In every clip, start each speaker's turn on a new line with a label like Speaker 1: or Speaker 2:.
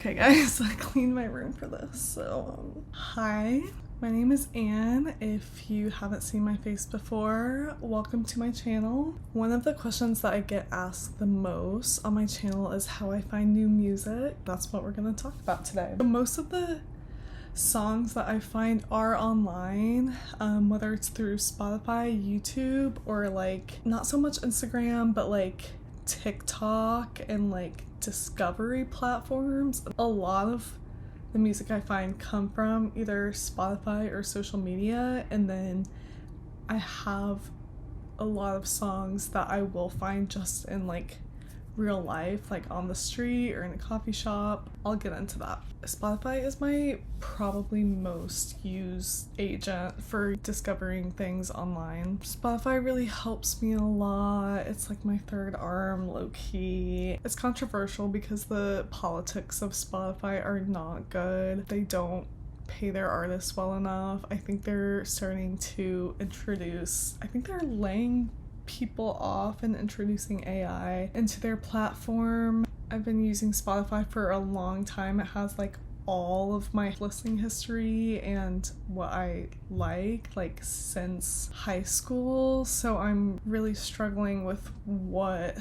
Speaker 1: Okay guys, I cleaned my room for this. So, hi, my name is Anne. If you haven't seen my face before, welcome to my channel. One of the questions that I get asked the most on my channel is how I find new music. That's what we're gonna talk about today. Most of the songs that I find are online, whether it's through Spotify, YouTube, or like not so much Instagram, but like TikTok and like discovery platforms. A lot of the music I find come from either Spotify or social media, and then I have a lot of songs that I will find just in like real life, like on the street or in a coffee shop. I'll get into that. Spotify is my probably most used agent for discovering things online. Spotify really helps me a lot. It's like my third arm, low-key. It's controversial because the politics of Spotify are not good. They don't pay their artists well enough. I think they're starting to they're laying people off and introducing AI into their platform. I've been using Spotify for a long time. It has like all of my listening history and what I like since high school, so I'm really struggling with what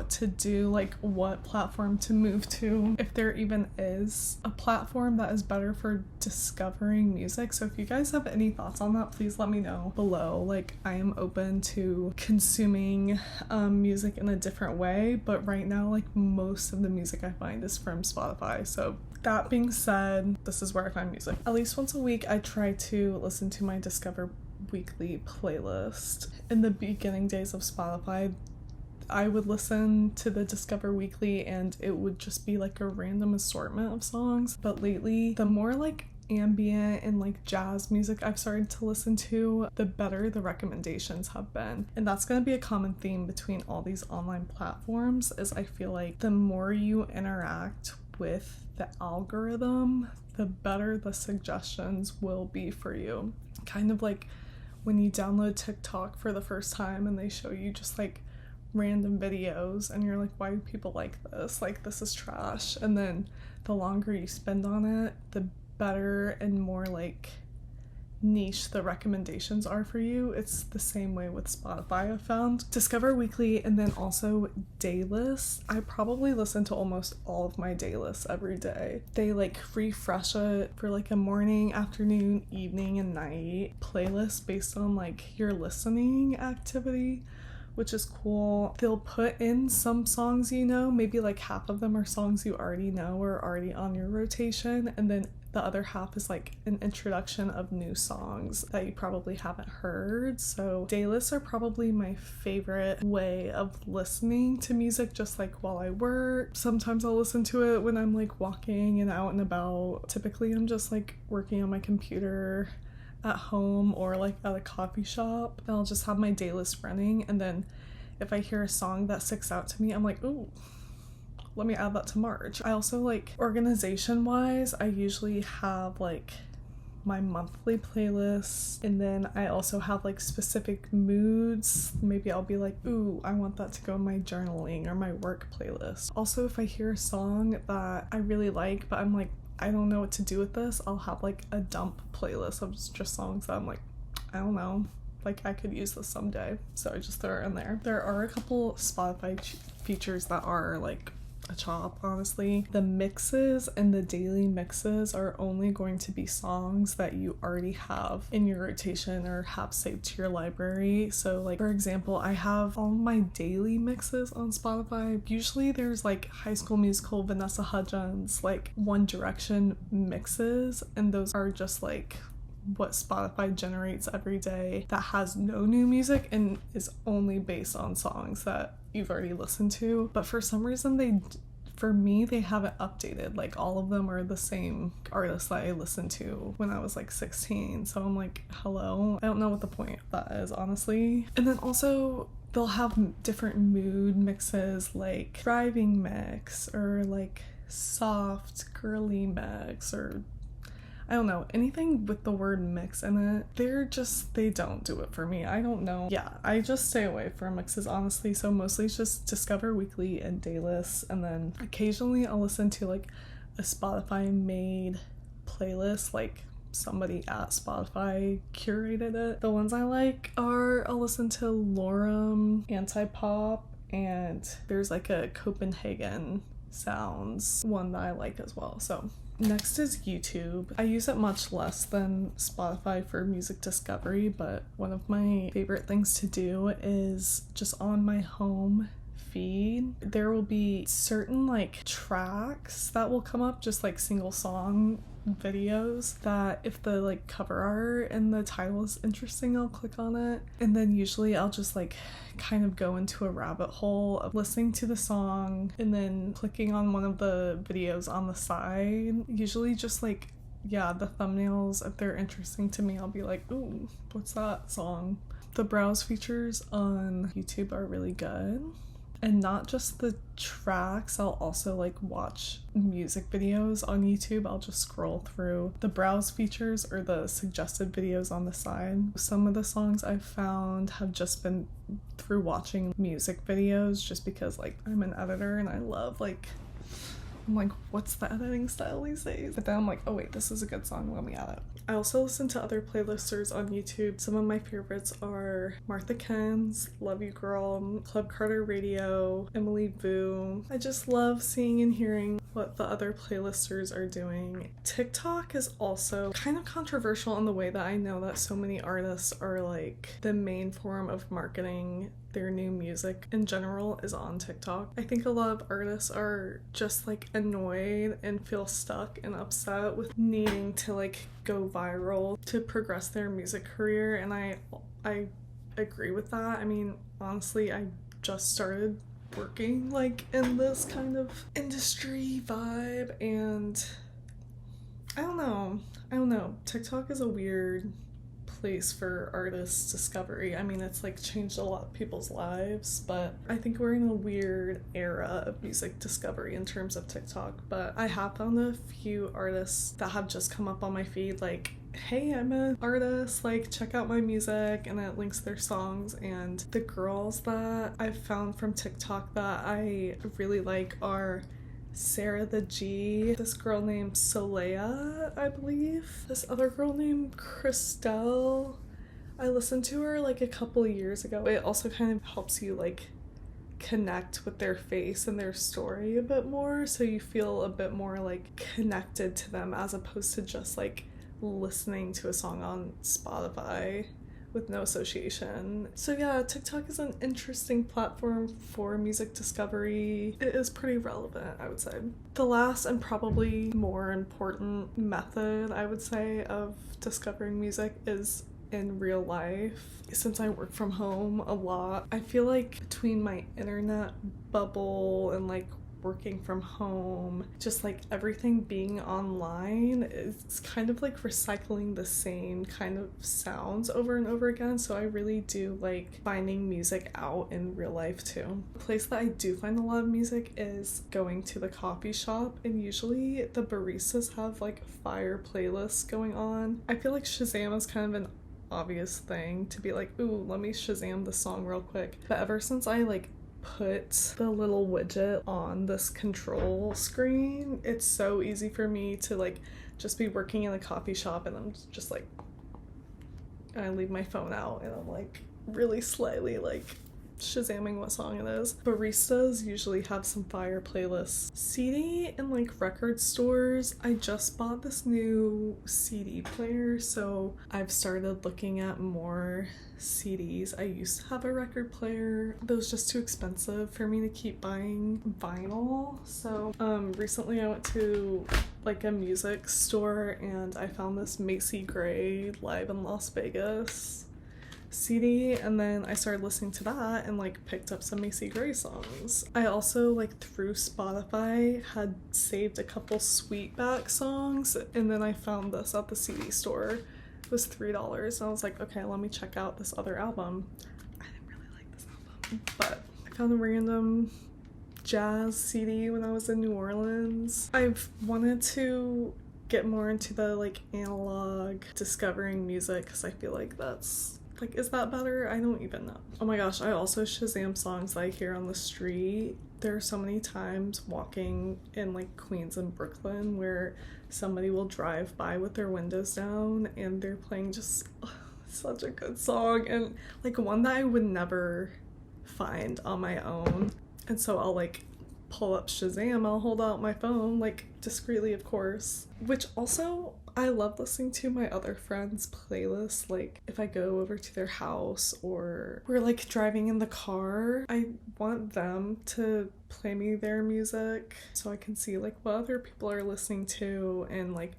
Speaker 1: to do, like what platform to move to, if there even is a platform that is better for discovering music. So if you guys have any thoughts on that, please let me know below. Like, I am open to consuming music in a different way, but right now like most of the music I find is from Spotify. So that being said, this is where I find music. At least once a week I try to listen to my Discover Weekly playlist. In the beginning days of Spotify, I would listen to the Discover Weekly and it would just be like a random assortment of songs. But lately, the more like ambient and like jazz music I've started to listen to, the better the recommendations have been. And that's going to be a common theme between all these online platforms, is I feel like the more you interact with the algorithm, the better the suggestions will be for you. Kind of like when you download TikTok for the first time and they show you just like random videos and you're like, why do people like this? Like, this is trash. And then the longer you spend on it, the better and more like niche the recommendations are for you. It's the same way with Spotify, I've found. Discover Weekly and then also Daylist. I probably listen to almost all of my Daylists every day. They like refresh it for like a morning, afternoon, evening, and night playlist based on like your listening activity, which is cool. They'll put in some songs you know, maybe like half of them are songs you already know or already on your rotation, and then the other half is like an introduction of new songs that you probably haven't heard. So Daylists are probably my favorite way of listening to music, just like while I work. Sometimes I'll listen to it when I'm like walking and out and about. Typically I'm just like working on my computer at home or like at a coffee shop. I'll just have my Daylist running, and then if I hear a song that sticks out to me, I'm like, ooh, let me add that to March. I also like, organization wise, I usually have like my monthly playlist, and then I also have like specific moods. Maybe I'll be like, ooh, I want that to go in my journaling or my work playlist. Also, if I hear a song that I really like but I'm like, I don't know what to do with this, I'll have like a dump playlist of just songs that I'm like, I don't know, like I could use this someday, so I just throw it in there. There are a couple Spotify features that are like a chop, honestly. The mixes and the daily mixes are only going to be songs that you already have in your rotation or have saved to your library. So like, for example, I have all my daily mixes on Spotify. Usually there's like High School Musical, Vanessa Hudgens, like One Direction mixes, and those are just like what Spotify generates every day that has no new music and is only based on songs that you've already listened to. But for some reason they haven't updated. Like, all of them are the same artists that I listened to when I was like 16. So I'm like, hello? I don't know what the point of that is, honestly. And then also they'll have different mood mixes, like driving mix or like soft girly mix, or I don't know, anything with the word mix in it. They don't do it for me. I don't know. Yeah, I just stay away from mixes, honestly. So mostly it's just Discover Weekly and Daylist, and then occasionally I'll listen to like a Spotify made playlist, like somebody at Spotify curated it. The ones I like are, I'll listen to Lorem, Anti-Pop, and there's like a Copenhagen Sounds one that I like as well. So next is YouTube. I use it much less than Spotify for music discovery, but one of my favorite things to do is just on my home feed, there will be certain like tracks that will come up, just like single song videos, that if the like cover art and the title is interesting, I'll click on it, and then usually I'll just like kind of go into a rabbit hole of listening to the song and then clicking on one of the videos on the side. Usually just like, yeah, the thumbnails, if they're interesting to me, I'll be like, ooh, what's that song? The browse features on YouTube are really good. And not just the tracks, I'll also like watch music videos on YouTube. I'll just scroll through the browse features or the suggested videos on the side. Some of the songs I've found have just been through watching music videos, just because like I'm an editor and I love like, I'm like, what's the editing style these days? But then I'm like, oh wait, this is a good song, let me add it. I also listen to other playlisters on YouTube. Some of my favorites are Martha Kens, Love You Girl, Club Carter Radio, Emily Vu. I just love seeing and hearing what the other playlisters are doing. TikTok is also kind of controversial in the way that I know that so many artists are like, the main form of marketing their new music in general is on TikTok. I think a lot of artists are just like annoyed and feel stuck and upset with needing to like go viral to progress their music career, and I agree with that. I mean, honestly, I just started working like in this kind of industry vibe, and I don't know. TikTok is a weird place for artist discovery. I mean, it's like changed a lot of people's lives, but I think we're in a weird era of music discovery in terms of TikTok. But I have found a few artists that have just come up on my feed like, hey, I'm an artist, like check out my music, and it links their songs. And the girls that I've found from TikTok that I really like are Sarah the G, this girl named Solea, I believe, this other girl named Christelle. I listened to her like a couple of years ago. It also kind of helps you like connect with their face and their story a bit more, so you feel a bit more like connected to them as opposed to just like listening to a song on Spotify with no association. So yeah, TikTok is an interesting platform for music discovery. It is pretty relevant, I would say. The last and probably more important method, I would say, of discovering music is in real life. Since I work from home a lot, I feel like between my internet bubble and like working from home, just like everything being online, it's kind of like recycling the same kind of sounds over and over again. So I really do like finding music out in real life too. The place that I do find a lot of music is going to the coffee shop, and usually the baristas have like fire playlists going on. I feel like Shazam is kind of an obvious thing to be like, ooh, let me Shazam the song real quick. But ever since I like put the little widget on this control screen, it's so easy for me to like just be working in a coffee shop and I'm just like, and I leave my phone out and I'm like really slyly like Shazamming what song it is. Baristas usually have some fire playlists. CD in like record stores, I just bought this new CD player, so I've started looking at more CDs. I used to have a record player, but it was just too expensive for me to keep buying vinyl. So recently I went to like a music store and I found this Macy Gray Live in Las Vegas CD, and then I started listening to that and like picked up some Macy Gray songs. I also like through Spotify had saved a couple Sweetback songs, and then I found this at the CD store. It was $3 and I was like, okay, let me check out this other album. I didn't really like this album, but I found a random jazz CD when I was in New Orleans. I've wanted to get more into the like analog discovering music because I feel like that's Like, is that better? I don't even know. Oh my gosh, I also Shazam songs that I hear on the street. There are so many times walking in like Queens and Brooklyn where somebody will drive by with their windows down and they're playing just such a good song, and like one that I would never find on my own. And so I'll like pull up Shazam, I'll hold out my phone, like discreetly of course, which also I love listening to my other friends' playlists. Like if I go over to their house or we're like driving in the car, I want them to play me their music so I can see like what other people are listening to and like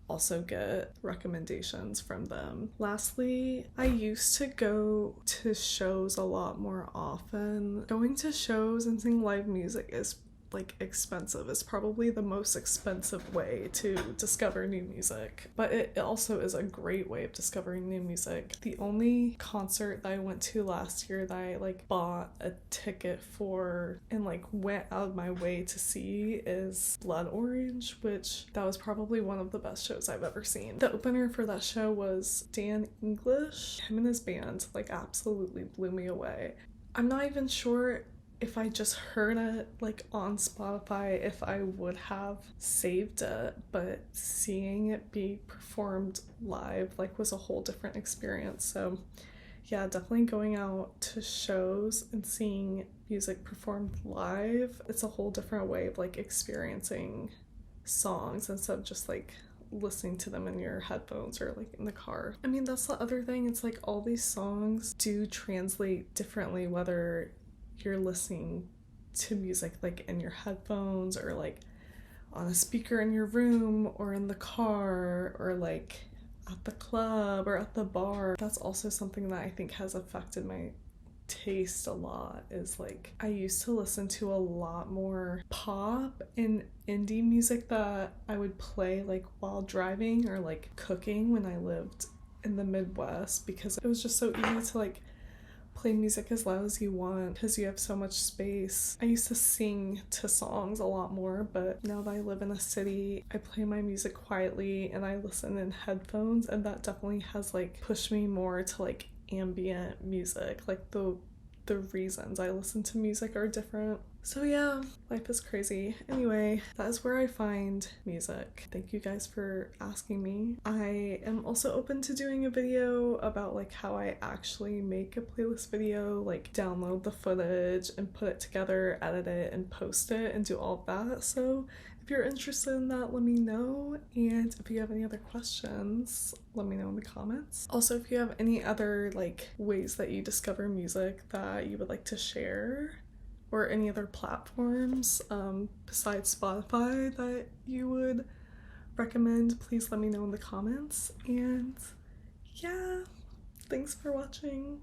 Speaker 1: also get recommendations from them. Lastly, I used to go to shows a lot more often. Going to shows and seeing live music is like expensive. It's probably the most expensive way to discover new music, but it also is a great way of discovering new music. The only concert that I went to last year that I like bought a ticket for and like went out of my way to see is Blood Orange, which that was probably one of the best shows I've ever seen. The opener for that show was Dan English. Him and his band like absolutely blew me away. I'm not even sure if I just heard it like on Spotify if I would have saved it, but seeing it be performed live like was a whole different experience. So yeah, definitely going out to shows and seeing music performed live, it's a whole different way of like experiencing songs instead of just like listening to them in your headphones or like in the car. I mean, that's the other thing, it's like all these songs do translate differently whether you're listening to music like in your headphones or like on a speaker in your room or in the car or like at the club or at the bar. That's also something that I think has affected my taste a lot, is like I used to listen to a lot more pop and indie music that I would play like while driving or like cooking when I lived in the Midwest, because it was just so easy to like play music as loud as you want because you have so much space. I used to sing to songs a lot more, but now that I live in a city, I play my music quietly and I listen in headphones, and that definitely has like pushed me more to like ambient music. Like the reasons I listen to music are different. So yeah, life is crazy. Anyway, that is where I find music. Thank you guys for asking me. I am also open to doing a video about like how I actually make a playlist video, like download the footage and put it together, edit it and post it and do all of that. So if you're interested in that, let me know. And if you have any other questions, let me know in the comments. Also, if you have any other like ways that you discover music that you would like to share, or any other platforms besides Spotify that you would recommend, please let me know in the comments. And yeah, thanks for watching.